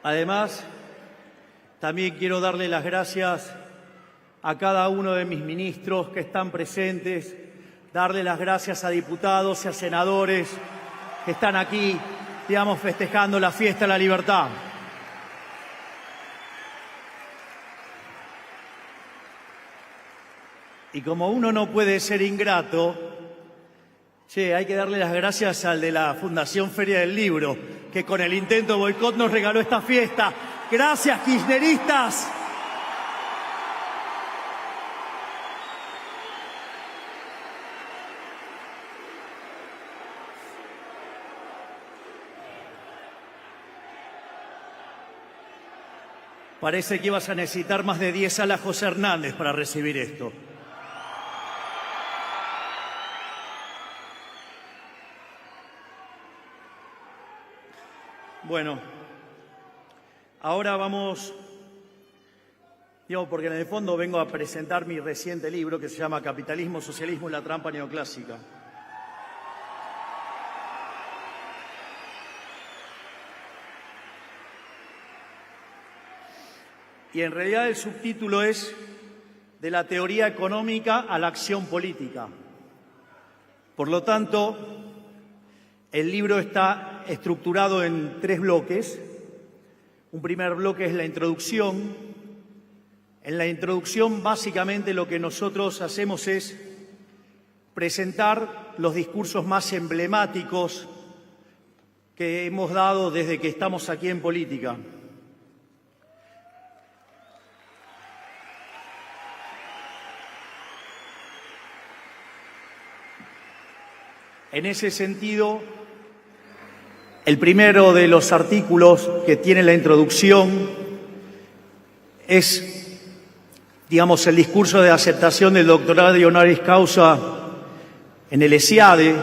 Además, también quiero darle las gracias a cada uno de mis ministros que están presentes, darle las gracias a diputados y a senadores que están aquí, digamos, festejando la fiesta de la libertad. Y como uno no puede ser ingrato, hay que darle las gracias al de la Fundación Feria del Libro, que con el intento de boicot nos regaló esta fiesta. ¡Gracias, kirchneristas! Parece que ibas a necesitar más de 10 salas José Hernández para recibir esto. Bueno, ahora vamos, porque en el fondo vengo a presentar mi reciente libro que se llama Capitalismo, Socialismo y la Trampa Neoclásica. Y en realidad el subtítulo es De la teoría económica a la acción política. Por lo tanto, el libro está estructurado en 3 bloques. Un primer bloque es la introducción. En la introducción, básicamente, lo que nosotros hacemos es presentar los discursos más emblemáticos que hemos dado desde que estamos aquí en política. En ese sentido, el primero de los artículos que tiene la introducción es, digamos, el discurso de aceptación del doctorado de honoris causa en el ESIADE,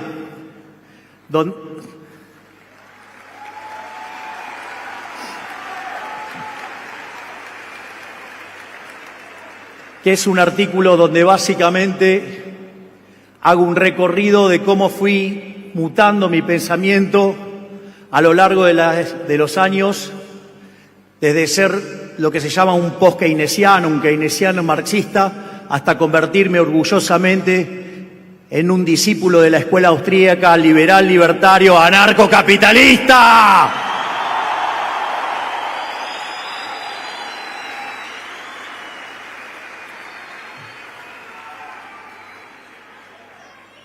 que es un artículo donde básicamente hago un recorrido de cómo fui mutando mi pensamiento a lo largo de los años, desde ser lo que se llama un post-keynesiano, un keynesiano marxista, hasta convertirme orgullosamente en un discípulo de la escuela austríaca, liberal, libertario, anarcocapitalista.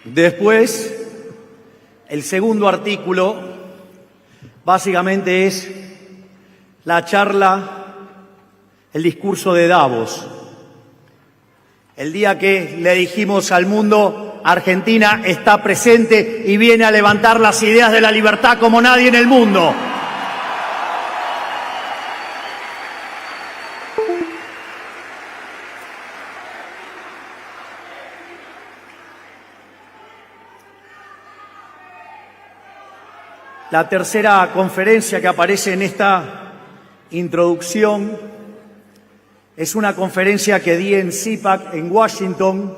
Después, el segundo artículo básicamente es la charla, el discurso de Davos. El día que le dijimos al mundo, Argentina está presente y viene a levantar las ideas de la libertad como nadie en el mundo. La tercera conferencia que aparece en esta introducción es una conferencia que di en CPAC en Washington,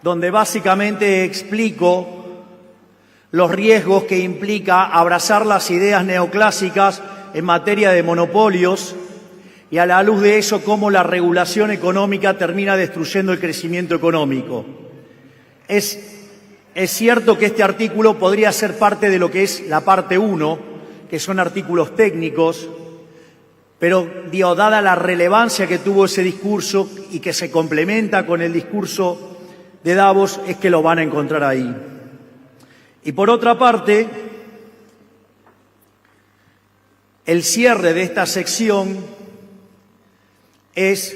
donde básicamente explico los riesgos que implica abrazar las ideas neoclásicas en materia de monopolios y, a la luz de eso, cómo la regulación económica termina destruyendo el crecimiento económico. Es cierto que este artículo podría ser parte de lo que es la parte 1, que son artículos técnicos, pero, dada la relevancia que tuvo ese discurso y que se complementa con el discurso de Davos, es que lo van a encontrar ahí. Y por otra parte, el cierre de esta sección es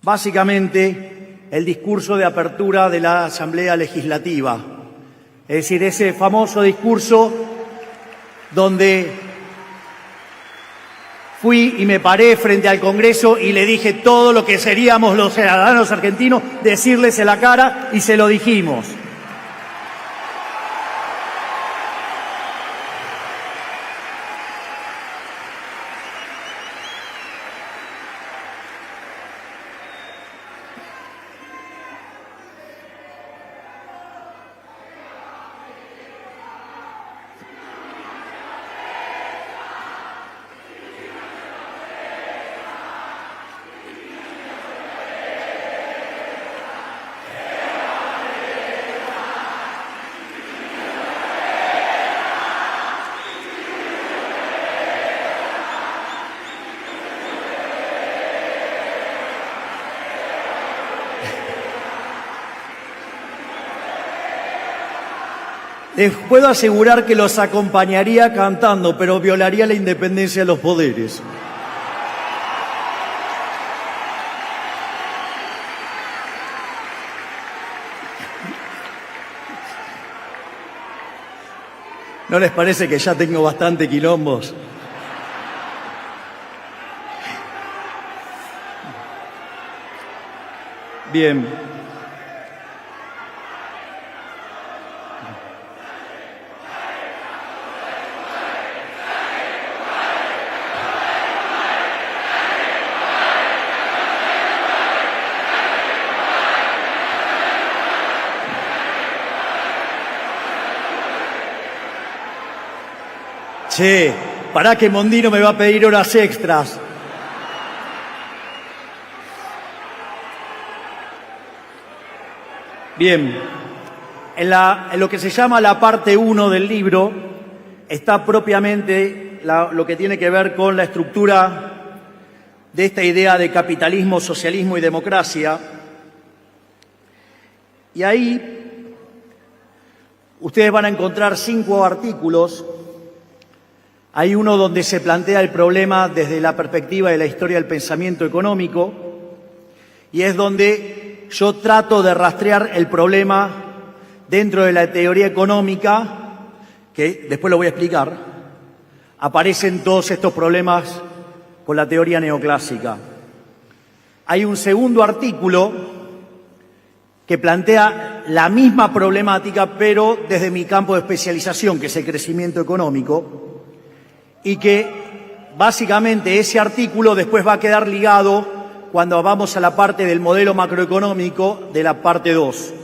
básicamente el discurso de apertura de la Asamblea Legislativa. Es decir, ese famoso discurso donde fui y me paré frente al Congreso y le dije todo lo que seríamos los ciudadanos argentinos, decirles en la cara, y se lo dijimos. Les puedo asegurar que los acompañaría cantando, pero violaría la independencia de los poderes. ¿No les parece que ya tengo bastante quilombos? Bien. Che, pará que Mondino me va a pedir horas extras. Bien, en lo que se llama la parte 1 del libro está propiamente lo que tiene que ver con la estructura de esta idea de capitalismo, socialismo y democracia. Y ahí ustedes van a encontrar 5 artículos. Hay uno donde se plantea el problema desde la perspectiva de la historia del pensamiento económico y es donde yo trato de rastrear el problema dentro de la teoría económica, que después lo voy a explicar. Aparecen todos estos problemas con la teoría neoclásica. Hay un segundo artículo que plantea la misma problemática, pero desde mi campo de especialización, que es el crecimiento económico, y que básicamente ese artículo después va a quedar ligado cuando vamos a la parte del modelo macroeconómico de la parte 2.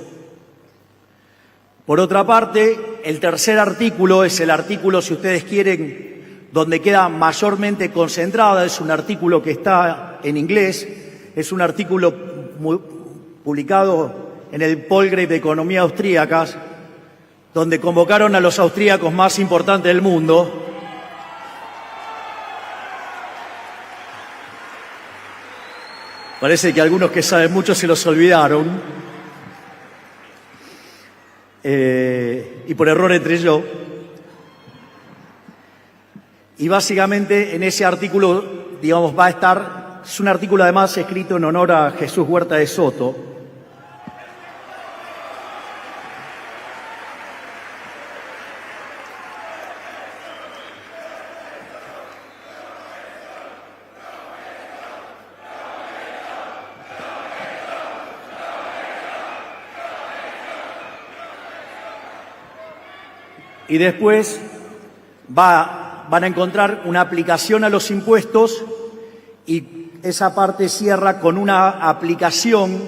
Por otra parte, el tercer artículo es el artículo, si ustedes quieren, donde queda mayormente concentrada. Es un artículo que está en inglés, es un artículo publicado en el Palgrave de Economía Austríacas, donde convocaron a los austríacos más importantes del mundo. Parece que algunos que saben mucho se los olvidaron. Y por error entré yo. Y básicamente en ese artículo, digamos, va a estar, es un artículo además escrito en honor a Jesús Huerta de Soto. Y después van a encontrar una aplicación a los impuestos y esa parte cierra con una aplicación,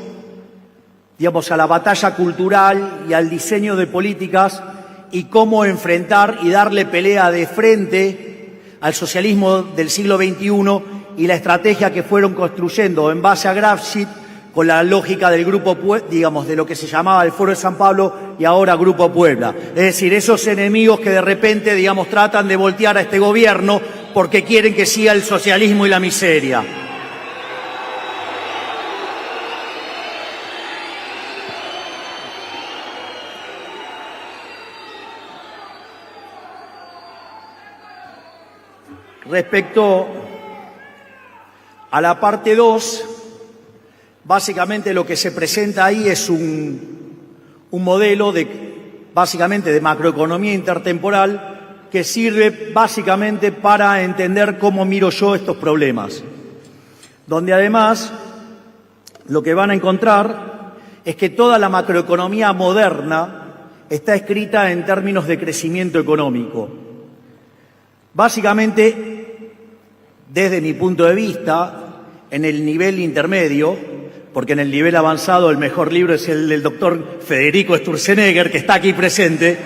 digamos, a la batalla cultural y al diseño de políticas y cómo enfrentar y darle pelea de frente al socialismo del siglo XXI y la estrategia que fueron construyendo en base a Gramsci con la lógica del Grupo, digamos, de lo que se llamaba el Foro de San Pablo y ahora Grupo Puebla. Es decir, esos enemigos que de repente, digamos, tratan de voltear a este gobierno porque quieren que siga el socialismo y la miseria. Respecto a la parte 2, básicamente lo que se presenta ahí es un modelo básicamente de macroeconomía intertemporal que sirve básicamente para entender cómo miro yo estos problemas. Donde además lo que van a encontrar es que toda la macroeconomía moderna está escrita en términos de crecimiento económico. Básicamente, desde mi punto de vista, en el nivel intermedio, porque en el nivel avanzado el mejor libro es el del doctor Federico Sturzenegger, que está aquí presente.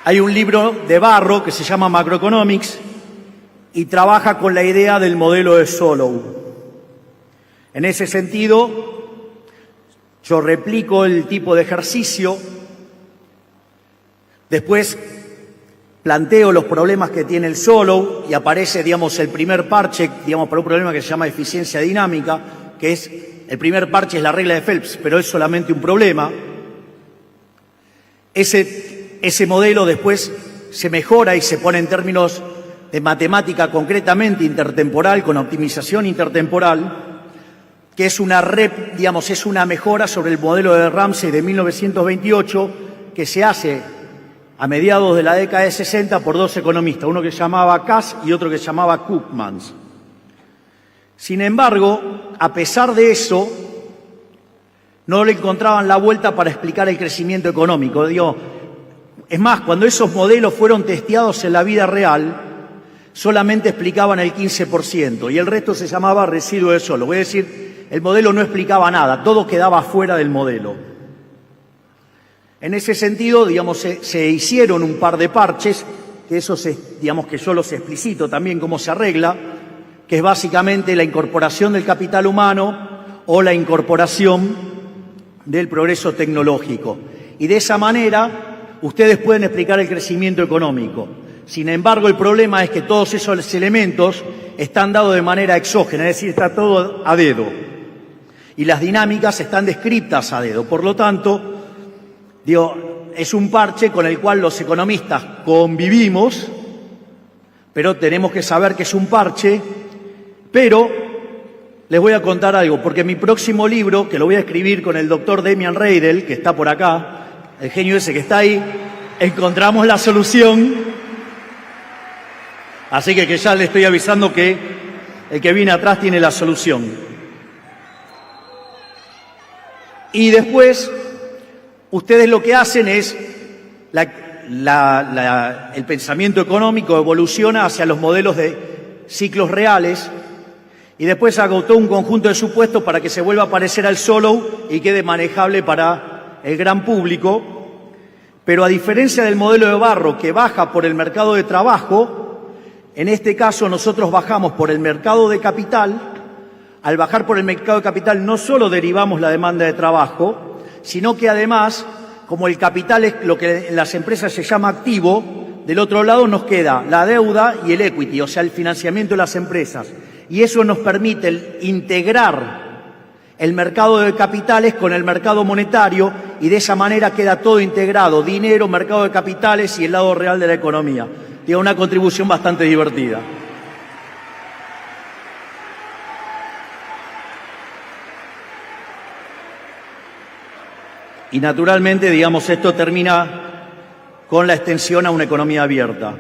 Hay un libro de Barro que se llama Macroeconomics y trabaja con la idea del modelo de Solow. En ese sentido, yo replico el tipo de ejercicio. Después planteo los problemas que tiene el Solow y aparece, digamos, el primer parche, digamos, para un problema que se llama eficiencia dinámica, que es, el primer parche es la regla de Phelps, pero es solamente un problema. Ese modelo después se mejora y se pone en términos de matemática concretamente intertemporal, con optimización intertemporal, que es una digamos, es una mejora sobre el modelo de Ramsey de 1928, que se hace a mediados de la década de 60 por dos economistas, uno que se llamaba Cass y otro que se llamaba Koopmans. Sin embargo, a pesar de eso, no le encontraban la vuelta para explicar el crecimiento económico. Es más, cuando esos modelos fueron testeados en la vida real, solamente explicaban el 15% y el resto se llamaba residuo de Solow. Es decir, el modelo no explicaba nada, todo quedaba fuera del modelo. En ese sentido, digamos, se hicieron un par de parches, que digamos que yo los explicito también cómo se arregla, que es básicamente la incorporación del capital humano o la incorporación del progreso tecnológico. Y de esa manera, ustedes pueden explicar el crecimiento económico. Sin embargo, el problema es que todos esos elementos están dados de manera exógena, es decir, está todo a dedo. Y las dinámicas están descritas a dedo. Por lo tanto, es un parche con el cual los economistas convivimos, pero tenemos que saber que es un parche. Pero les voy a contar algo, porque mi próximo libro, que lo voy a escribir con el doctor Demian Reidel, que está por acá, el genio ese que está ahí, encontramos la solución. Así que ya le estoy avisando que el que viene atrás tiene la solución. Y después, ustedes lo que hacen es, el pensamiento económico evoluciona hacia los modelos de ciclos reales y después agotó un conjunto de supuestos para que se vuelva a parecer al Solow y quede manejable para el gran público. Pero a diferencia del modelo de Barro, que baja por el mercado de trabajo, en este caso nosotros bajamos por el mercado de capital. Al bajar por el mercado de capital no solo derivamos la demanda de trabajo, sino que además, como el capital es lo que en las empresas se llama activo, del otro lado nos queda la deuda y el equity, o sea, el financiamiento de las empresas. Y eso nos permite integrar el mercado de capitales con el mercado monetario y de esa manera queda todo integrado, dinero, mercado de capitales y el lado real de la economía. Tiene una contribución bastante divertida. Y naturalmente, digamos, esto termina con la extensión a una economía abierta.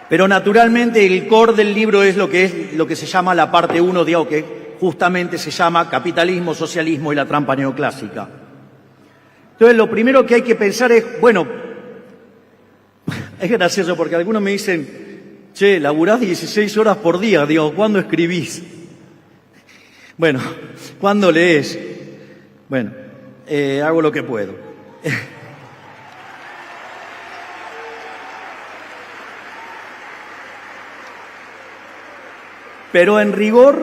Pero naturalmente el core del libro es lo que se llama la parte 1, digamos, que justamente se llama capitalismo, socialismo y la trampa neoclásica. Entonces lo primero que hay que pensar es, bueno, es gracioso porque algunos me dicen, che, laburás 16 horas por día, digo, ¿cuándo escribís? Bueno, ¿cuándo lees? Bueno, hago lo que puedo. Pero en rigor,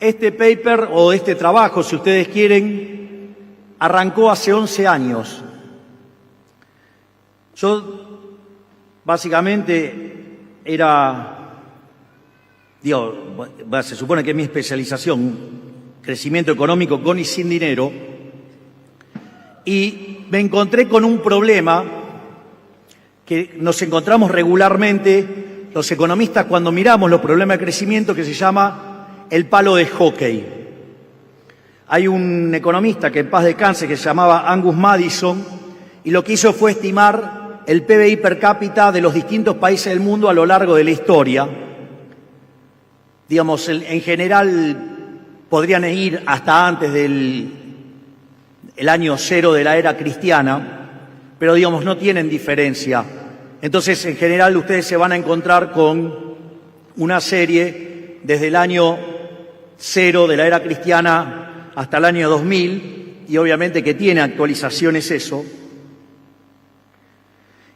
este paper o este trabajo, si ustedes quieren, arrancó hace 11 años. Yo, básicamente, se supone que es mi especialización, crecimiento económico con y sin dinero, y me encontré con un problema que nos encontramos regularmente los economistas cuando miramos los problemas de crecimiento, que se llama el palo de hockey. Hay un economista que en paz descanse que se llamaba Angus Maddison y lo que hizo fue estimar el PBI per cápita de los distintos países del mundo a lo largo de la historia. Digamos, en general podrían ir hasta antes del año 0 de la era cristiana, pero digamos no tienen diferencia. Entonces, en general, ustedes se van a encontrar con una serie desde el año 0 de la era cristiana hasta el año 2000, y obviamente que tiene actualizaciones eso.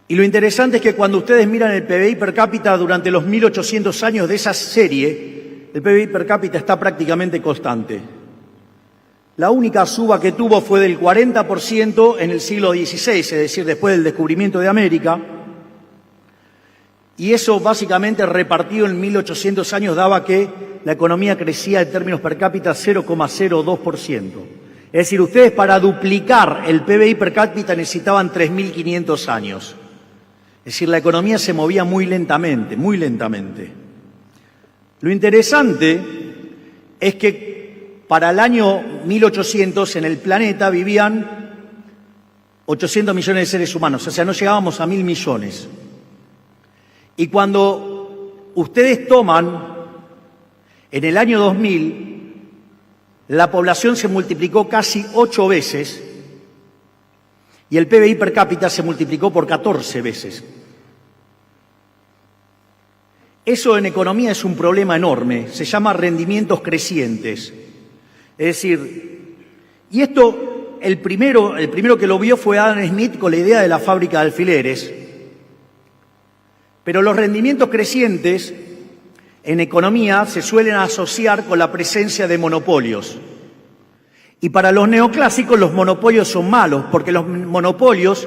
Y lo interesante es que cuando ustedes miran el PBI per cápita durante los 1800 años de esa serie, el PBI per cápita está prácticamente constante. La única suba que tuvo fue del 40% en el siglo XVI, es decir, después del descubrimiento de América. Y eso básicamente repartido en 1800 años daba que la economía crecía en términos per cápita 0,02%. Es decir, ustedes para duplicar el PBI per cápita necesitaban 3.500 años. Es decir, la economía se movía muy lentamente, muy lentamente. Lo interesante es que para el año 1800 en el planeta vivían 800 millones de seres humanos, o sea, no llegábamos a 1.000 millones. Y cuando ustedes toman, en el año 2000, la población se multiplicó casi 8 veces y el PBI per cápita se multiplicó por 14 veces. Eso en economía es un problema enorme, se llama rendimientos crecientes. Es decir, y esto, el primero que lo vio fue Adam Smith con la idea de la fábrica de alfileres. Pero los rendimientos crecientes en economía se suelen asociar con la presencia de monopolios. Y para los neoclásicos los monopolios son malos, porque los monopolios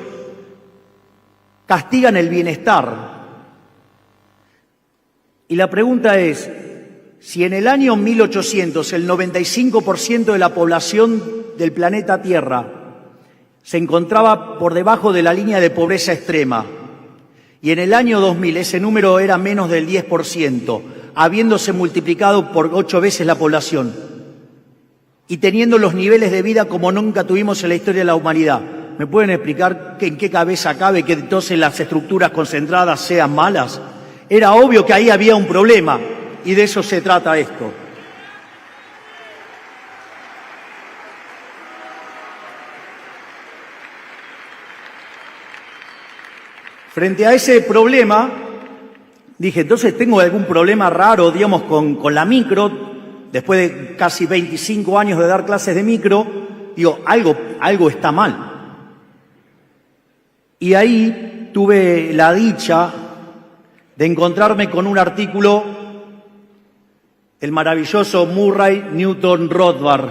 castigan el bienestar. Y la pregunta es, si en el año 1800 el 95% de la población del planeta Tierra se encontraba por debajo de la línea de pobreza extrema, y en el año 2000 ese número era menos del 10%, habiéndose multiplicado por 8 veces la población y teniendo los niveles de vida como nunca tuvimos en la historia de la humanidad. ¿Me pueden explicar en qué cabeza cabe que entonces las estructuras concentradas sean malas? Era obvio que ahí había un problema y de eso se trata esto. Frente a ese problema, dije, entonces tengo algún problema raro, digamos, con la micro, después de casi 25 años de dar clases de micro, digo, algo está mal. Y ahí tuve la dicha de encontrarme con un artículo del maravilloso Murray Newton Rothbard,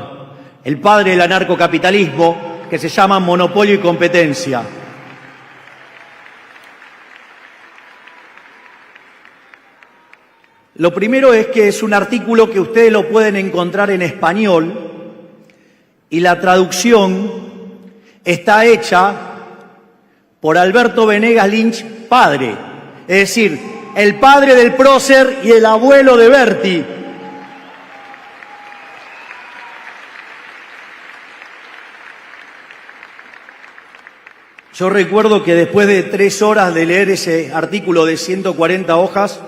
el padre del anarcocapitalismo, que se llama Monopolio y Competencia. Lo primero es que es un artículo que ustedes lo pueden encontrar en español y la traducción está hecha por Alberto Venegas Lynch, padre, es decir, el padre del prócer y el abuelo de Berti. Yo recuerdo que después de 3 horas de leer ese artículo de 140 hojas,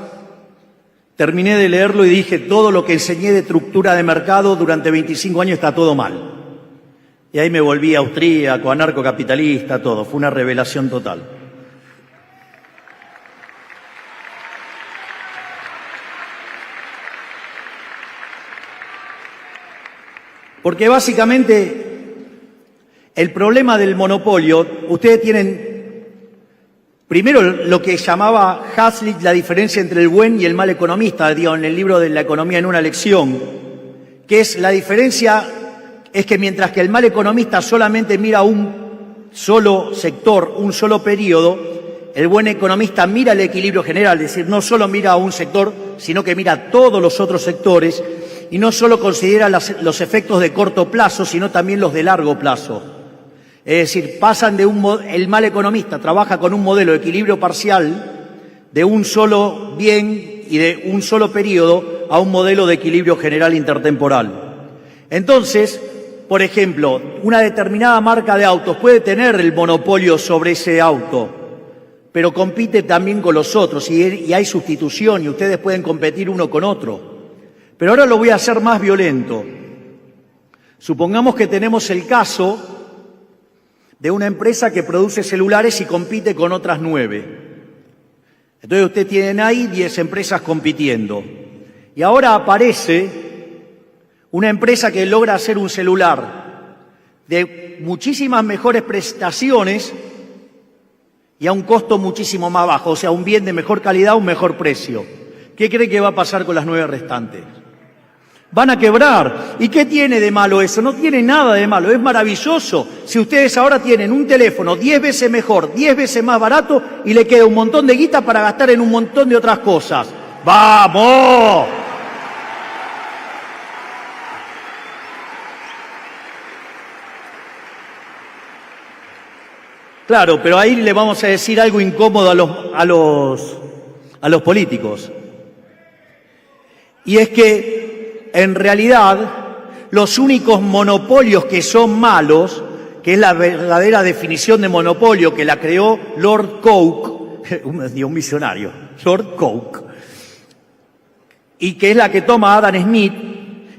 terminé de leerlo y dije, todo lo que enseñé de estructura de mercado durante 25 años está todo mal. Y ahí me volví austríaco, anarcocapitalista, todo. Fue una revelación total. Porque básicamente el problema del monopolio, ustedes tienen primero lo que llamaba Hazlitt la diferencia entre el buen y el mal economista, digo, en el libro de la economía en una lección, que es la diferencia, es que mientras que el mal economista solamente mira un solo sector, un solo periodo, el buen economista mira el equilibrio general, es decir, no solo mira a un sector, sino que mira todos los otros sectores y no solo considera los efectos de corto plazo, sino también los de largo plazo. Es decir, pasan de el mal economista trabaja con un modelo de equilibrio parcial de un solo bien y de un solo periodo a un modelo de equilibrio general intertemporal. Entonces, por ejemplo, una determinada marca de autos puede tener el monopolio sobre ese auto, pero compite también con los otros y hay sustitución y ustedes pueden competir uno con otro. Pero ahora lo voy a hacer más violento. Supongamos que tenemos el caso de una empresa que produce celulares y compite con otras 9. Entonces ustedes tienen ahí 10 empresas compitiendo. Y ahora aparece una empresa que logra hacer un celular de muchísimas mejores prestaciones y a un costo muchísimo más bajo, o sea, un bien de mejor calidad, un mejor precio. ¿Qué cree que va a pasar con las 9 restantes? van a quebrar. ¿Y qué tiene de malo eso? No tiene nada de malo, es maravilloso. Si ustedes ahora tienen un teléfono 10 veces mejor, 10 veces más barato y le queda un montón de guita para gastar en un montón de otras cosas. ¡Vamos! Claro, pero ahí le vamos a decir algo incómodo a los políticos. Y es que, en realidad, los únicos monopolios que son malos, que es la verdadera definición de monopolio que la creó Lord Coke, un visionario, Lord Coke, y que es la que toma Adam Smith,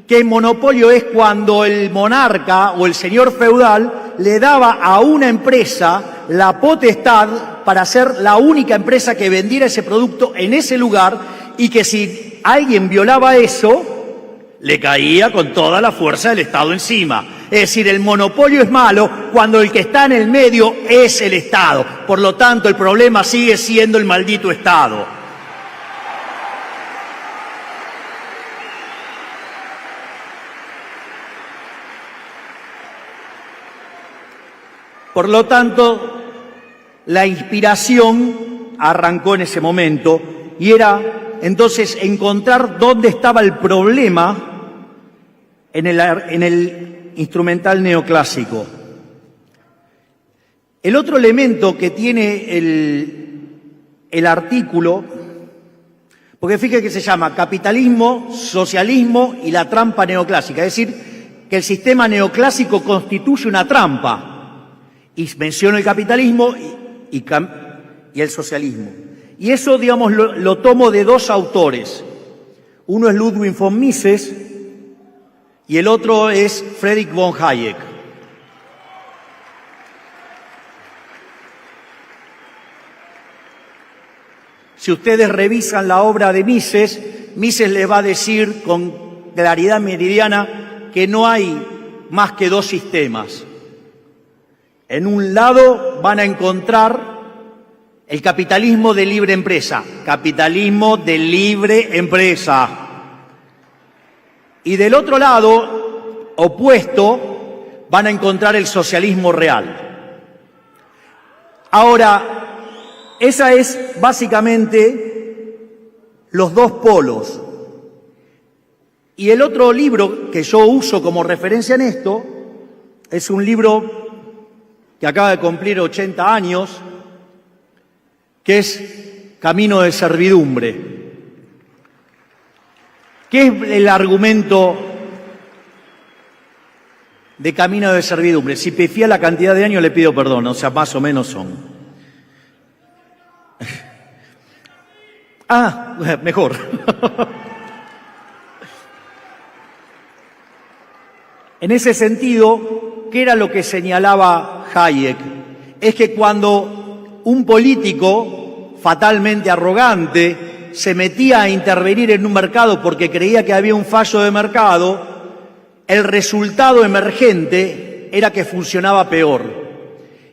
que el monopolio es cuando el monarca o el señor feudal le daba a una empresa la potestad para ser la única empresa que vendiera ese producto en ese lugar y que si alguien violaba eso, le caía con toda la fuerza del Estado encima. Es decir, el monopolio es malo cuando el que está en el medio es el Estado. Por lo tanto, el problema sigue siendo el maldito Estado. Por lo tanto, la inspiración arrancó en ese momento y era entonces encontrar dónde estaba el problema en el instrumental neoclásico. El otro elemento que tiene el artículo, porque fíjate que se llama capitalismo, socialismo y la trampa neoclásica, es decir, que el sistema neoclásico constituye una trampa. Y menciono el capitalismo y el socialismo. Y eso, digamos, lo tomo de dos autores. Uno es Ludwig von Mises y el otro es Friedrich von Hayek. Si ustedes revisan la obra de Mises, Mises les va a decir con claridad meridiana que no hay más que dos sistemas. En un lado van a encontrar el capitalismo de libre empresa, capitalismo de libre empresa. Y del otro lado, opuesto, van a encontrar el socialismo real. Ahora, esa es básicamente los dos polos. Y el otro libro que yo uso como referencia en esto es un libro que acaba de cumplir 80 años, que es Camino de Servidumbre. ¿Qué es el argumento de Camino de Servidumbre? Si pifié la cantidad de años le pido perdón, o sea, más o menos son. Mejor. En ese sentido, ¿qué era lo que señalaba Hayek? Es que cuando un político fatalmente arrogante se metía a intervenir en un mercado porque creía que había un fallo de mercado, el resultado emergente era que funcionaba peor.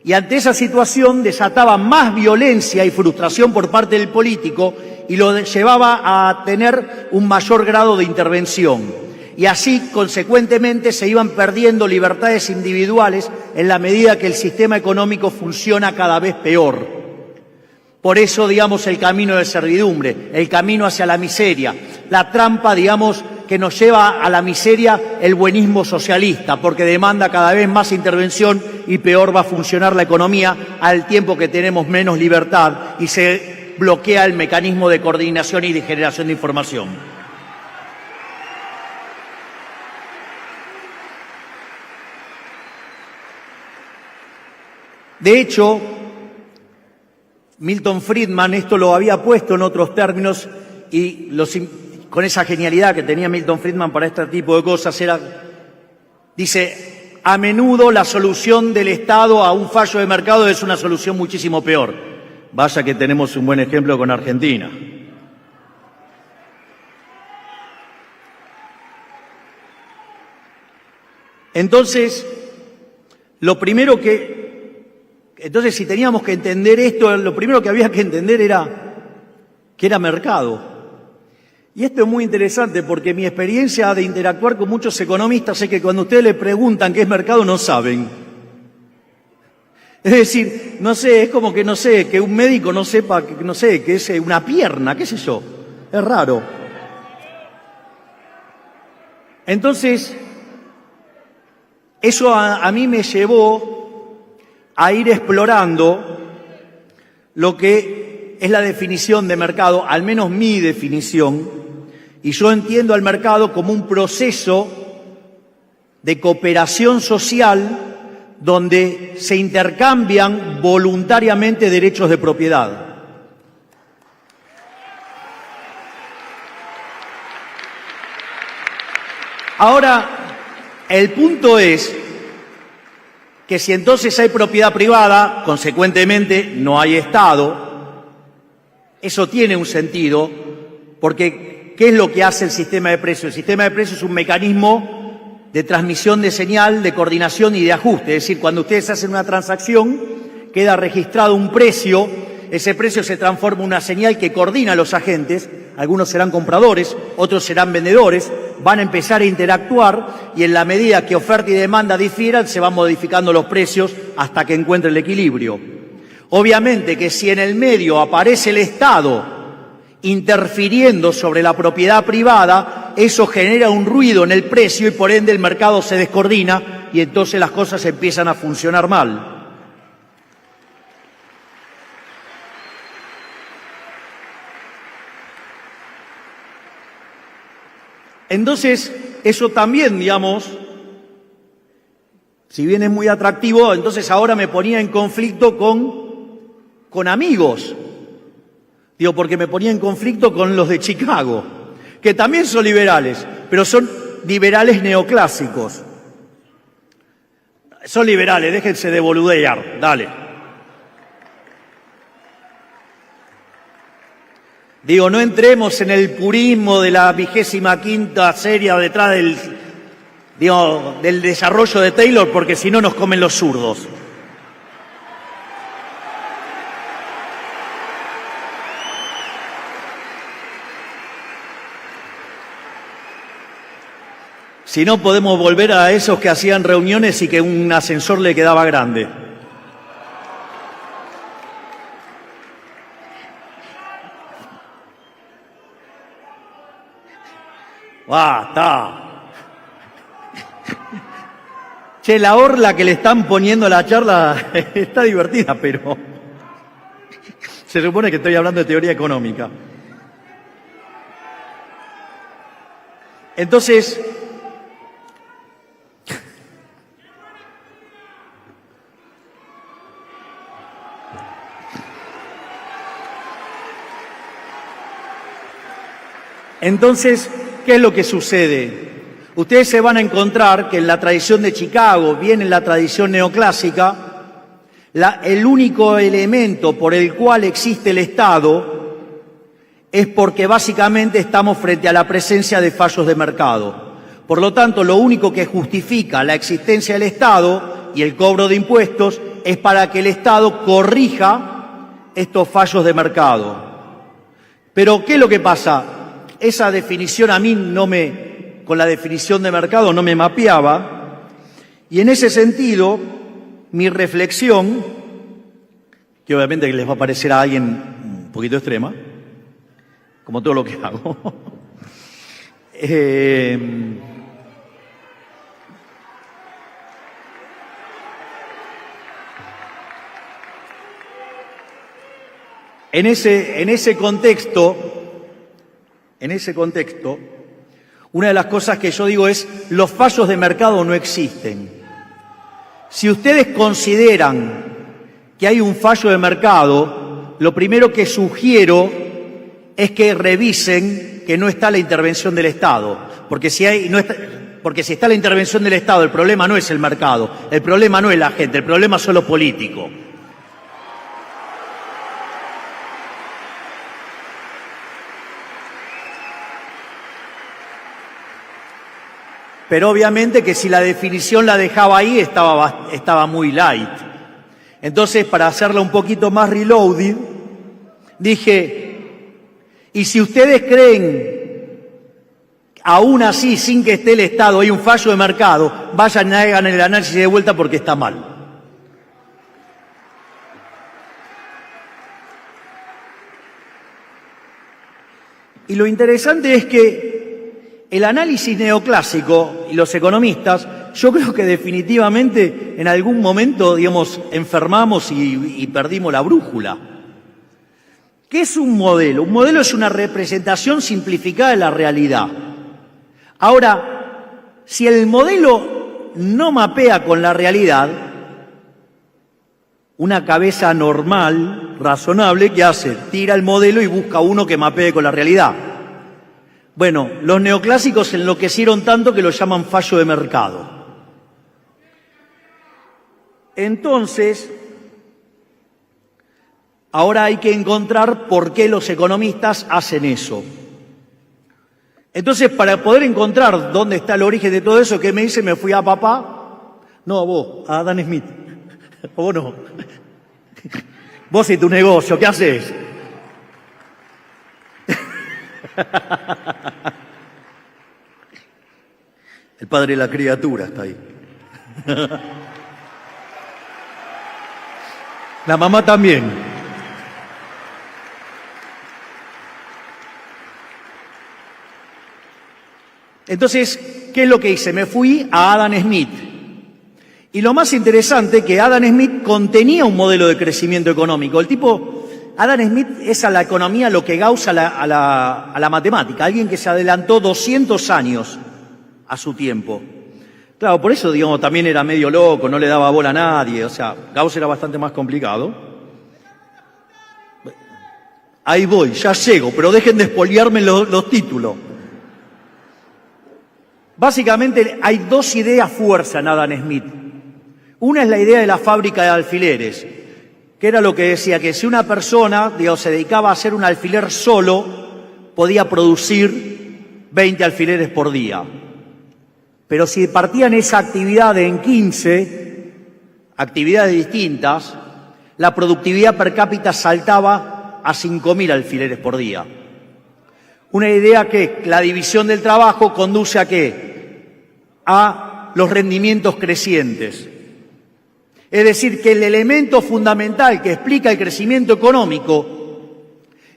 Y ante esa situación desataba más violencia y frustración por parte del político y lo llevaba a tener un mayor grado de intervención. Y así, consecuentemente, se iban perdiendo libertades individuales en la medida que el sistema económico funciona cada vez peor. Por eso, digamos, el camino de servidumbre, el camino hacia la miseria, la trampa, digamos, que nos lleva a la miseria, el buenismo socialista, porque demanda cada vez más intervención y peor va a funcionar la economía al tiempo que tenemos menos libertad y se bloquea el mecanismo de coordinación y de generación de información. De hecho, Milton Friedman esto lo había puesto en otros términos y con esa genialidad que tenía Milton Friedman para este tipo de cosas dice, a menudo la solución del Estado a un fallo de mercado es una solución muchísimo peor. Vaya que tenemos un buen ejemplo con Argentina. Entonces, Entonces, si teníamos que entender esto, lo primero que había que entender era que era mercado. Y esto es muy interesante porque mi experiencia de interactuar con muchos economistas es que cuando ustedes le preguntan qué es mercado no saben. Es decir, no sé, es como que no sé, que un médico no sepa, no sé, que es una pierna, qué sé yo. Es raro. Entonces, eso a mí me llevó a ir explorando lo que es la definición de mercado, al menos mi definición, y yo entiendo al mercado como un proceso de cooperación social donde se intercambian voluntariamente derechos de propiedad. Ahora, el punto es que si entonces hay propiedad privada, consecuentemente no hay Estado, eso tiene un sentido, porque ¿qué es lo que hace el sistema de precios? El sistema de precios es un mecanismo de transmisión de señal, de coordinación y de ajuste. Es decir, cuando ustedes hacen una transacción, queda registrado un precio, ese precio se transforma en una señal que coordina a los agentes, algunos serán compradores, otros serán vendedores, van a empezar a interactuar y en la medida que oferta y demanda difieran, se van modificando los precios hasta que encuentre el equilibrio. Obviamente que si en el medio aparece el Estado interfiriendo sobre la propiedad privada, eso genera un ruido en el precio y por ende el mercado se descoordina y entonces las cosas empiezan a funcionar mal. Entonces, eso también, digamos, si bien es muy atractivo, entonces ahora me ponía en conflicto con amigos. Digo, porque me ponía en conflicto con los de Chicago, que también son liberales, pero son liberales neoclásicos. Son liberales, déjense de boludear, dale. Digo, no entremos en el purismo de la 25ª serie detrás del desarrollo de Taylor, porque si no nos comen los zurdos. Si no, podemos volver a esos que hacían reuniones y que un ascensor le quedaba grande. Basta. Che, la orla que le están poniendo a la charla está divertida, pero se supone que estoy hablando de teoría económica. Entonces, ¿qué es lo que sucede? Ustedes se van a encontrar que en la tradición de Chicago, bien en la tradición neoclásica, el único elemento por el cual existe el Estado es porque básicamente estamos frente a la presencia de fallos de mercado. Por lo tanto, lo único que justifica la existencia del Estado y el cobro de impuestos es para que el Estado corrija estos fallos de mercado. Pero, ¿qué es lo que pasa? Esa definición a mí con la definición de mercado no me mapeaba, y en ese sentido, mi reflexión, que obviamente les va a parecer a alguien un poquito extrema, como todo lo que hago, en ese contexto, una de las cosas que yo digo es, los fallos de mercado no existen. Si ustedes consideran que hay un fallo de mercado, lo primero que sugiero es que revisen que no está la intervención del Estado. Porque si está la intervención del Estado, el problema no es el mercado, el problema no es la gente, el problema son los políticos. Pero obviamente que si la definición la dejaba ahí, estaba muy light. Entonces, para hacerla un poquito más reloaded, dije, y si ustedes creen aún así, sin que esté el Estado, hay un fallo de mercado, vayan y hagan el análisis de vuelta porque está mal. Y lo interesante es que el análisis neoclásico y los economistas, yo creo que definitivamente en algún momento, digamos, enfermamos y perdimos la brújula. ¿Qué es un modelo? Un modelo es una representación simplificada de la realidad. Ahora, si el modelo no mapea con la realidad, una cabeza normal, razonable, ¿qué hace? Tira el modelo y busca uno que mapee con la realidad. Bueno, los neoclásicos enloquecieron tanto que lo llaman fallo de mercado. Entonces, ahora hay que encontrar por qué los economistas hacen eso. Entonces, para poder encontrar dónde está el origen de todo eso, ¿qué me dice? Me fui a papá. No, a vos, a Adam Smith. Vos no. Vos y tu negocio, ¿qué haces? El padre de la criatura está ahí. La mamá también. Entonces, ¿qué es lo que hice? Me fui a Adam Smith. Y lo más interesante que Adam Smith contenía un modelo de crecimiento económico. El tipo, Adam Smith es a la economía lo que Gauss a la matemática, alguien que se adelantó 200 años a su tiempo. Claro, por eso, digamos, también era medio loco, no le daba bola a nadie, o sea, Gauss era bastante más complicado. Ahí voy, ya llego, pero dejen de espoliarme los títulos. Básicamente hay dos ideas fuerza en Adam Smith. Una es la idea de la fábrica de alfileres, que era lo que decía, que si una persona, digamos, se dedicaba a hacer un alfiler solo, podía producir 20 alfileres por día. Pero si partían esa actividad en 15 actividades distintas, la productividad per cápita saltaba a 5.000 alfileres por día. Una idea que la división del trabajo conduce a ¿qué? A los rendimientos crecientes. Es decir, que el elemento fundamental que explica el crecimiento económico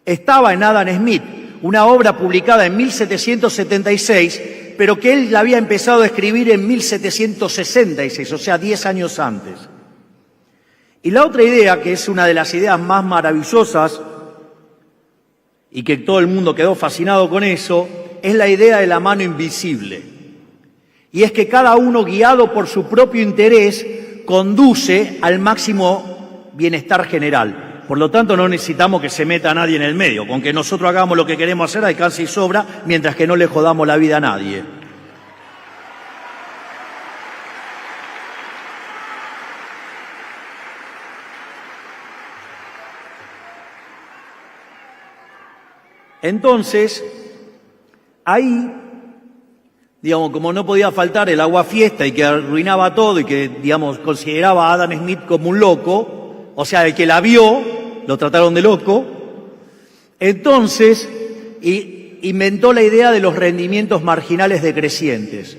estaba en Adam Smith, una obra publicada en 1776, pero que él la había empezado a escribir en 1766, o sea, 10 años antes. Y la otra idea, que es una de las ideas más maravillosas y que todo el mundo quedó fascinado con eso, es la idea de la mano invisible. Y es que cada uno, guiado por su propio interés, conduce al máximo bienestar general. Por lo tanto, no necesitamos que se meta nadie en el medio. Con que nosotros hagamos lo que queremos hacer, alcanza y sobra, mientras que no le jodamos la vida a nadie. Entonces, ahí, digamos, como no podía faltar el aguafiesta y que arruinaba todo y que, digamos, consideraba a Adam Smith como un loco, o sea, el que la vio, lo trataron de loco, entonces inventó la idea de los rendimientos marginales decrecientes.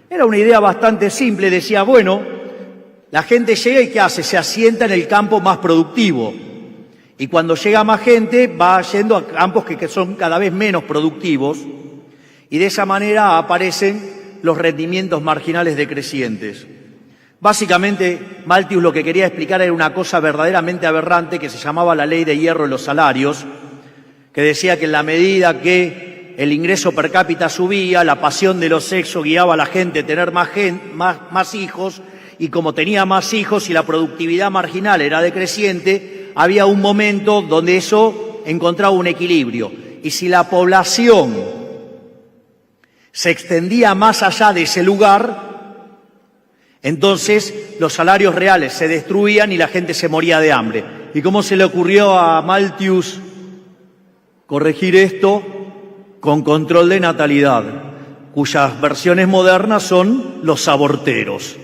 Era una idea bastante simple, decía, bueno, la gente llega y ¿qué hace? Se asienta en el campo más productivo. Y cuando llega más gente, va yendo a campos que son cada vez menos productivos, y de esa manera aparecen los rendimientos marginales decrecientes. Básicamente, Malthus lo que quería explicar era una cosa verdaderamente aberrante que se llamaba la ley de hierro en los salarios, que decía que en la medida que el ingreso per cápita subía, la pasión de los sexos guiaba a la gente a tener más hijos, y como tenía más hijos y la productividad marginal era decreciente, había un momento donde eso encontraba un equilibrio. Y si la población se extendía más allá de ese lugar, entonces los salarios reales se destruían y la gente se moría de hambre. ¿Y cómo se le ocurrió a Malthus corregir esto? Con control de natalidad, cuyas versiones modernas son los aborteros.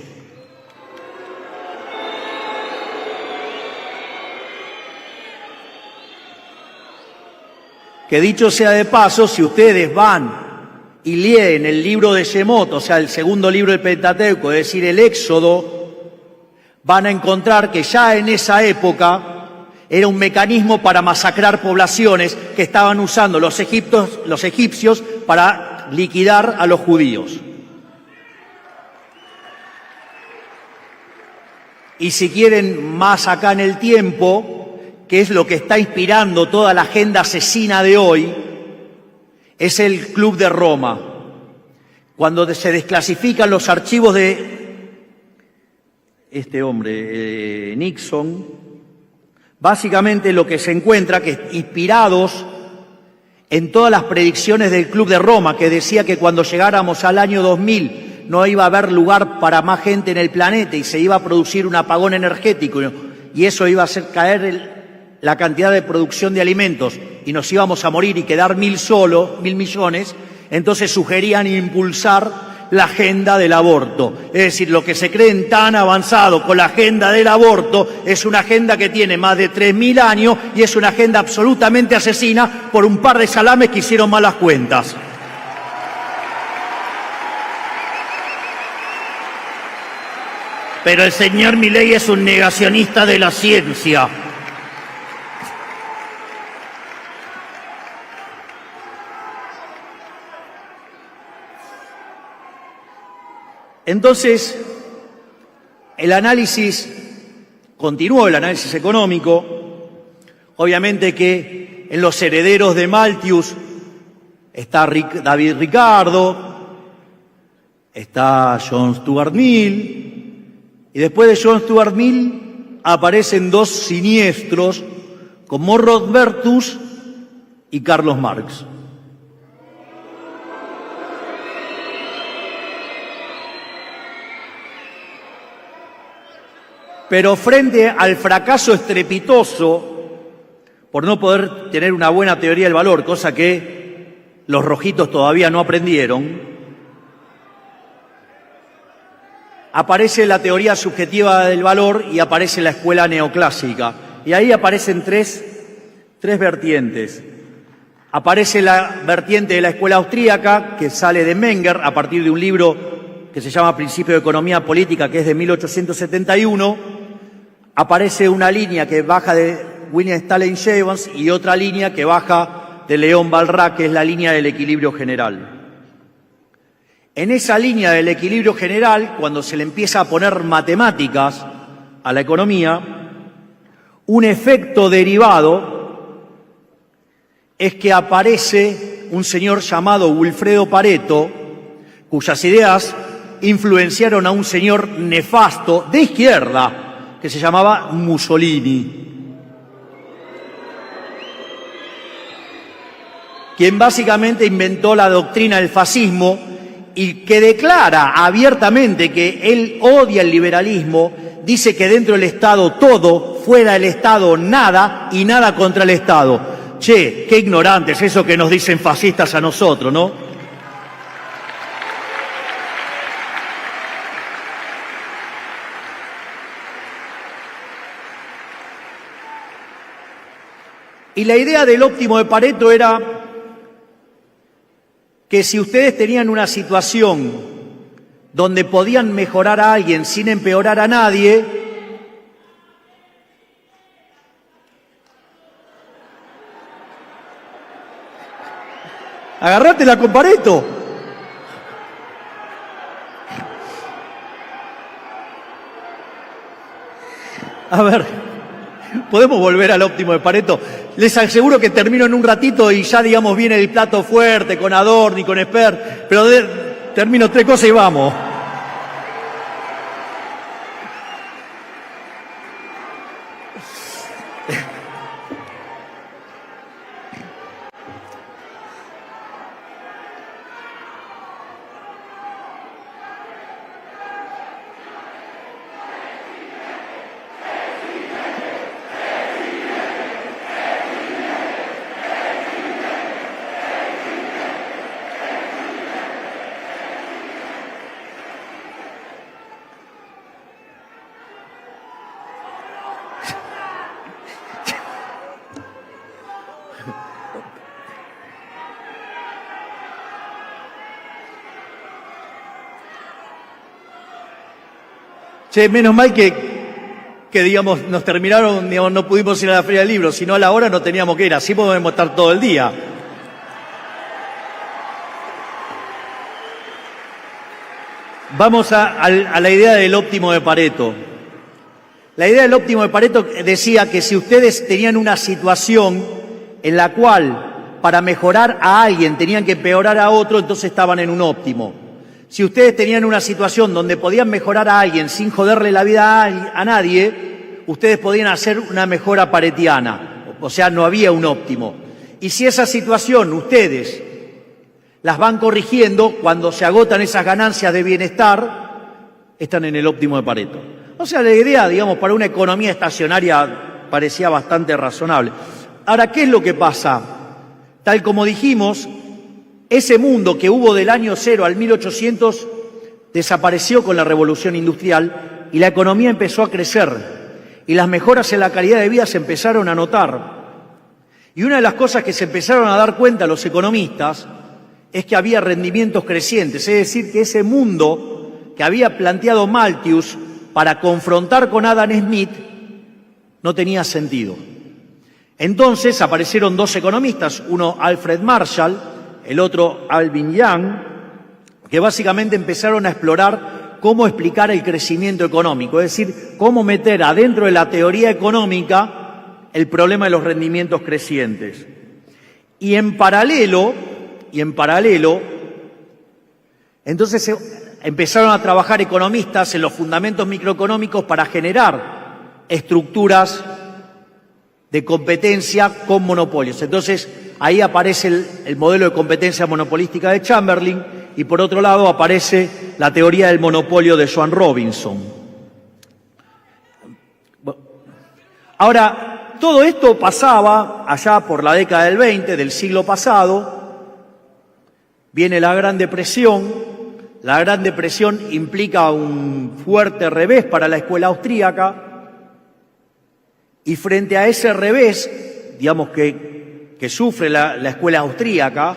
Que dicho sea de paso, si ustedes van y leen el libro de Shemot, o sea, el segundo libro del Pentateuco, es decir, el Éxodo, van a encontrar que ya en esa época era un mecanismo para masacrar poblaciones que estaban usando los egipcios para liquidar a los judíos. Y si quieren más acá en el tiempo, que es lo que está inspirando toda la agenda asesina de hoy, es el Club de Roma. Cuando se desclasifican los archivos de este hombre, Nixon, básicamente lo que se encuentra que inspirados en todas las predicciones del Club de Roma, que decía que cuando llegáramos al año 2000 no iba a haber lugar para más gente en el planeta y se iba a producir un apagón energético y eso iba a hacer caer la cantidad de producción de alimentos y nos íbamos a morir y quedar 1.000 millones, entonces sugerían impulsar la agenda del aborto. Es decir, lo que se creen tan avanzado con la agenda del aborto es una agenda que tiene más de 3.000 años y es una agenda absolutamente asesina por un par de salames que hicieron malas cuentas. Pero el señor Milei es un negacionista de la ciencia. Entonces, continuó el análisis económico. Obviamente que en los herederos de Malthus está David Ricardo, está John Stuart Mill, y después de John Stuart Mill aparecen dos siniestros como Rothbertus y Carlos Marx. Pero frente al fracaso estrepitoso, por no poder tener una buena teoría del valor, cosa que los rojitos todavía no aprendieron, aparece la teoría subjetiva del valor y aparece la escuela neoclásica. Y ahí aparecen tres vertientes. Aparece la vertiente de la escuela austríaca, que sale de Menger a partir de un libro que se llama Principio de Economía Política, que es de 1871. Aparece una línea que baja de William Stanley Jevons y otra línea que baja de León Balrac, que es la línea del equilibrio general. En esa línea del equilibrio general, cuando se le empieza a poner matemáticas a la economía, un efecto derivado es que aparece un señor llamado Wilfredo Pareto, cuyas ideas influenciaron a un señor nefasto de izquierda, que se llamaba Mussolini, quien básicamente inventó la doctrina del fascismo y que declara abiertamente que él odia el liberalismo, dice que dentro del Estado todo, fuera del Estado nada y nada contra el Estado. Che, qué ignorantes eso que nos dicen fascistas a nosotros, ¿no? Y la idea del óptimo de Pareto era que si ustedes tenían una situación donde podían mejorar a alguien sin empeorar a nadie, agárratela con Pareto. A ver, ¿podemos volver al óptimo de Pareto? Les aseguro que termino en un ratito y ya, digamos, viene el plato fuerte con Adorno y con Esper, pero termino 3 cosas y vamos. Che, menos mal que digamos, nos terminaron, digamos, no pudimos ir a la Feria del Libro, sino a la hora no teníamos que ir, así podemos estar todo el día. Vamos a la idea del óptimo de Pareto. La idea del óptimo de Pareto decía que si ustedes tenían una situación en la cual para mejorar a alguien tenían que empeorar a otro, entonces estaban en un óptimo. Si ustedes tenían una situación donde podían mejorar a alguien sin joderle la vida a nadie, ustedes podían hacer una mejora paretiana. O sea, no había un óptimo. Y si esa situación ustedes las van corrigiendo, cuando se agotan esas ganancias de bienestar, están en el óptimo de Pareto. O sea, la idea, digamos, para una economía estacionaria parecía bastante razonable. Ahora, ¿qué es lo que pasa? Tal como dijimos, ese mundo que hubo del año 0 al 1800 desapareció con la revolución industrial y la economía empezó a crecer y las mejoras en la calidad de vida se empezaron a notar. Y una de las cosas que se empezaron a dar cuenta los economistas es que había rendimientos crecientes, es decir, que ese mundo que había planteado Malthus para confrontar con Adam Smith no tenía sentido. Entonces aparecieron dos economistas, uno Alfred Marshall, el otro Alvin Young, que básicamente empezaron a explorar cómo explicar el crecimiento económico, es decir, cómo meter adentro de la teoría económica el problema de los rendimientos crecientes. Y en paralelo, entonces empezaron a trabajar economistas en los fundamentos microeconómicos para generar estructuras de competencia con monopolios. Entonces, ahí aparece el modelo de competencia monopolística de Chamberlain y, por otro lado, aparece la teoría del monopolio de Joan Robinson. Ahora, todo esto pasaba allá por la década del 20, del siglo pasado. Viene la Gran Depresión. La Gran Depresión implica un fuerte revés para la escuela austríaca. Y frente a ese revés, digamos que sufre la escuela austríaca,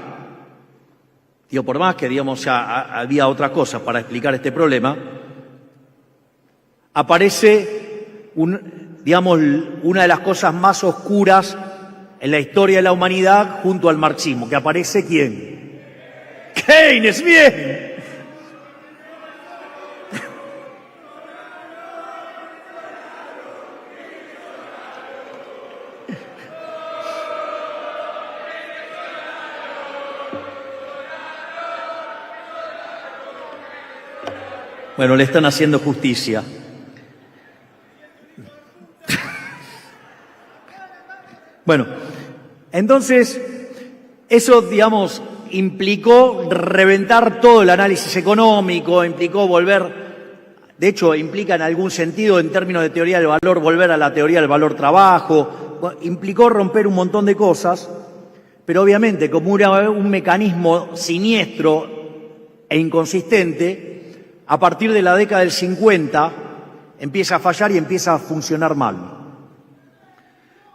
digo, por más que digamos había otras cosas para explicar este problema, aparece una de las cosas más oscuras en la historia de la humanidad junto al marxismo, que aparece ¿quién? Keynes, bien. Bueno, le están haciendo justicia. Bueno, entonces, eso, digamos, implicó reventar todo el análisis económico, implicó de hecho, implica en algún sentido, en términos de teoría del valor, volver a la teoría del valor-trabajo, implicó romper un montón de cosas, pero obviamente, como era un mecanismo siniestro e inconsistente, a partir de la década del 50 empieza a fallar y empieza a funcionar mal.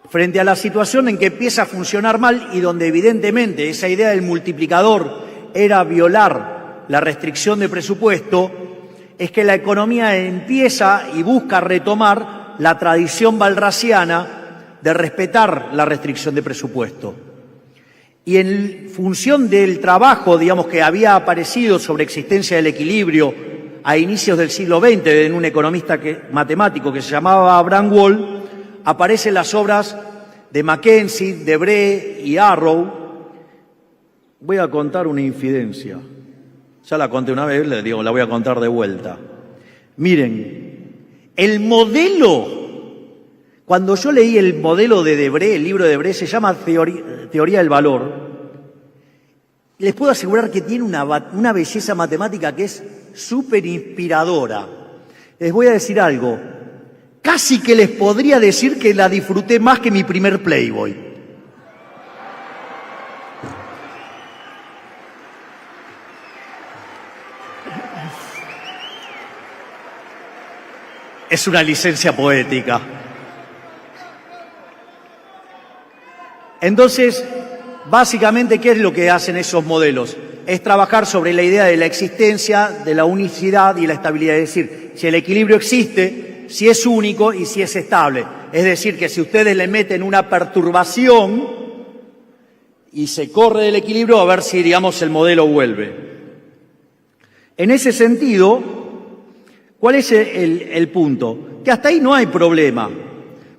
Frente a la situación en que empieza a funcionar mal y donde evidentemente esa idea del multiplicador era violar la restricción de presupuesto, es que la economía empieza y busca retomar la tradición balraciana de respetar la restricción de presupuesto. Y en función del trabajo, digamos, que había aparecido sobre existencia del equilibrio a inicios del siglo XX, en un economista matemático que se llamaba Abraham Wall, aparecen las obras de Mackenzie, Debré y Arrow. Voy a contar una infidencia. Ya la conté una vez, le digo, la voy a contar de vuelta. Miren, el modelo, cuando yo leí el modelo de Debré, el libro de Debré, se llama Teoría del Valor, les puedo asegurar que tiene una belleza matemática que es súper inspiradora. Les voy a decir algo, casi que les podría decir que la disfruté más que mi primer Playboy. Es una licencia poética. Entonces, básicamente, ¿qué es lo que hacen esos modelos? Es trabajar sobre la idea de la existencia, de la unicidad y la estabilidad. Es decir, si el equilibrio existe, si es único y si es estable. Es decir, que si ustedes le meten una perturbación y se corre del equilibrio, a ver si, digamos, el modelo vuelve. En ese sentido, ¿cuál es el punto? Que hasta ahí no hay problema,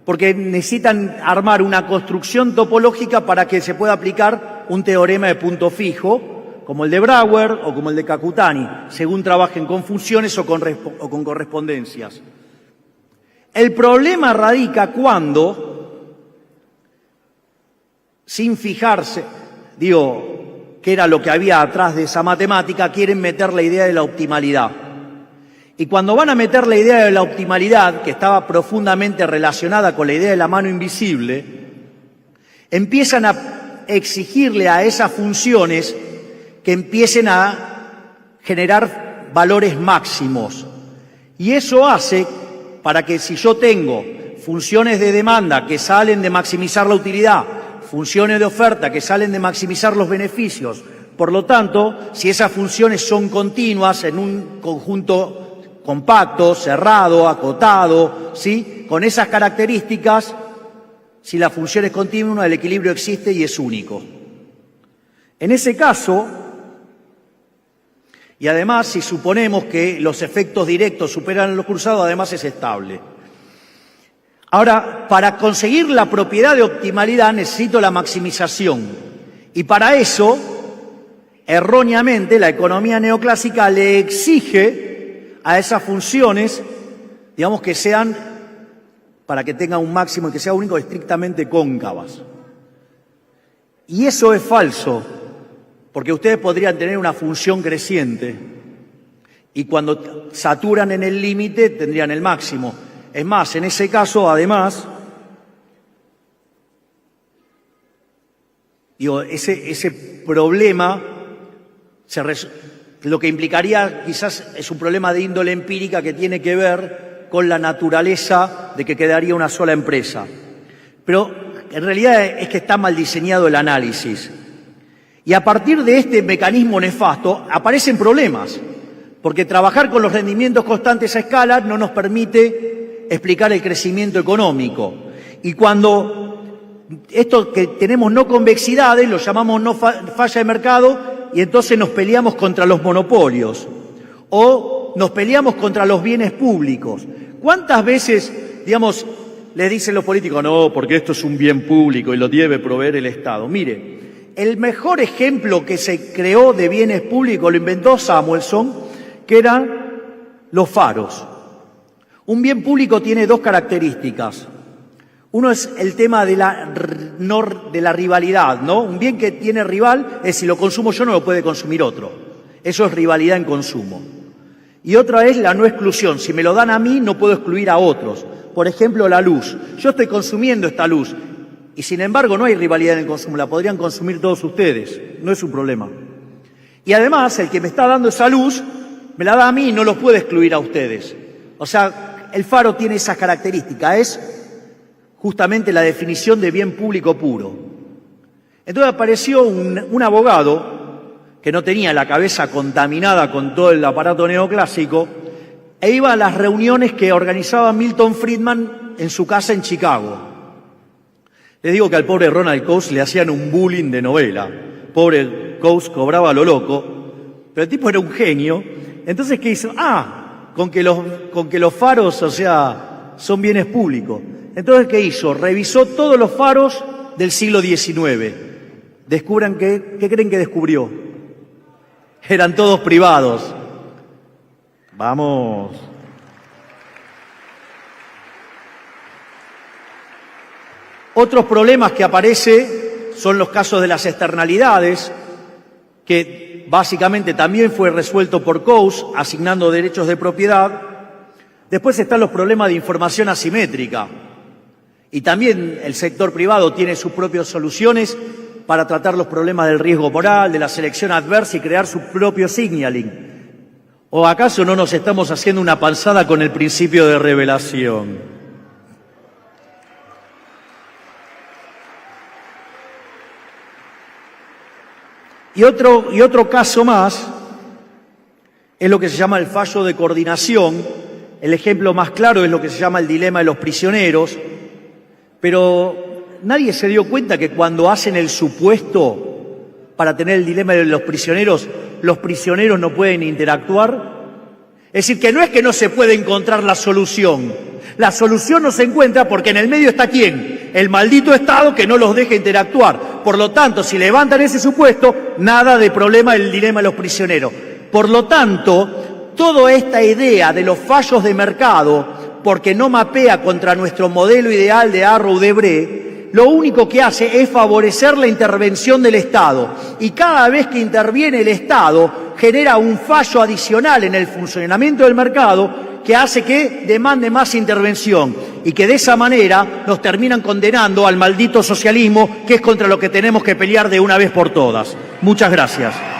porque necesitan armar una construcción topológica para que se pueda aplicar un teorema de punto fijo, como el de Brouwer o como el de Kakutani, según trabajen con funciones o con correspondencias. El problema radica cuando, sin fijarse, qué era lo que había atrás de esa matemática, quieren meter la idea de la optimalidad. Y cuando van a meter la idea de la optimalidad, que estaba profundamente relacionada con la idea de la mano invisible, empiezan a exigirle a esas funciones que empiecen a generar valores máximos. Y eso hace para que si yo tengo funciones de demanda que salen de maximizar la utilidad, funciones de oferta que salen de maximizar los beneficios, por lo tanto, si esas funciones son continuas en un conjunto compacto, cerrado, acotado, ¿sí?, con esas características, si la función es continua, el equilibrio existe y es único. En ese caso, y además, si suponemos que los efectos directos superan los cruzados, además es estable. Ahora, para conseguir la propiedad de optimalidad necesito la maximización. Y para eso, erróneamente, la economía neoclásica le exige a esas funciones, digamos, que sean, para que tengan un máximo y que sea único, estrictamente cóncavas. Y eso es falso, porque ustedes podrían tener una función creciente y cuando saturan en el límite tendrían el máximo. Es más, en ese caso, además, ese problema lo que implicaría quizás es un problema de índole empírica que tiene que ver con la naturaleza de que quedaría una sola empresa. Pero en realidad es que está mal diseñado el análisis. Y a partir de este mecanismo nefasto aparecen problemas, porque trabajar con los rendimientos constantes a escala no nos permite explicar el crecimiento económico. Y cuando esto que tenemos no convexidades, lo llamamos no falla de mercado, y entonces nos peleamos contra los monopolios, o nos peleamos contra los bienes públicos. ¿Cuántas veces, digamos, les dicen los políticos, no, porque esto es un bien público y lo debe proveer el Estado? Mire, el mejor ejemplo que se creó de bienes públicos lo inventó Samuelson, que eran los faros. Un bien público tiene dos características. Uno es el tema de la rivalidad, ¿no? Un bien que tiene rival es si lo consumo yo no lo puede consumir otro. Eso es rivalidad en consumo. Y otra es la no exclusión. Si me lo dan a mí no puedo excluir a otros. Por ejemplo, la luz. Yo estoy consumiendo esta luz. Y sin embargo no hay rivalidad en el consumo, la podrían consumir todos ustedes, no es un problema. Y además el que me está dando esa luz, me la da a mí y no los puede excluir a ustedes. O sea, el faro tiene esas características, es justamente la definición de bien público puro. Entonces apareció un abogado que no tenía la cabeza contaminada con todo el aparato neoclásico e iba a las reuniones que organizaba Milton Friedman en su casa en Chicago. Les digo que al pobre Ronald Coase le hacían un bullying de novela. Pobre Coase cobraba a lo loco, pero el tipo era un genio. Entonces, ¿qué hizo? Con que los faros, o sea, son bienes públicos. Entonces, ¿qué hizo? Revisó todos los faros del siglo XIX. Descubran ¿qué creen que descubrió? Eran todos privados. Vamos. Otros problemas que aparecen son los casos de las externalidades, que básicamente también fue resuelto por Coase, asignando derechos de propiedad. Después están los problemas de información asimétrica. Y también el sector privado tiene sus propias soluciones para tratar los problemas del riesgo moral, de la selección adversa y crear su propio signaling. ¿O acaso no nos estamos haciendo una panzada con el principio de revelación? Y otro caso más es lo que se llama el fallo de coordinación, El ejemplo más claro es lo que se llama el dilema de los prisioneros, pero nadie se dio cuenta que cuando hacen el supuesto para tener el dilema de los prisioneros no pueden interactuar. Es decir, que no es que no se puede encontrar la solución no se encuentra porque en el medio está ¿quién? El maldito Estado que no los deja interactuar. Por lo tanto, si levantan ese supuesto, nada de problema del dilema de los prisioneros. Por lo tanto, toda esta idea de los fallos de mercado, porque no mapea contra nuestro modelo ideal de Arrow-Debré, lo único que hace es favorecer la intervención del Estado. Y cada vez que interviene el Estado, genera un fallo adicional en el funcionamiento del mercado que hace que demande más intervención y que de esa manera nos terminan condenando al maldito socialismo, que es contra lo que tenemos que pelear de una vez por todas. Muchas gracias.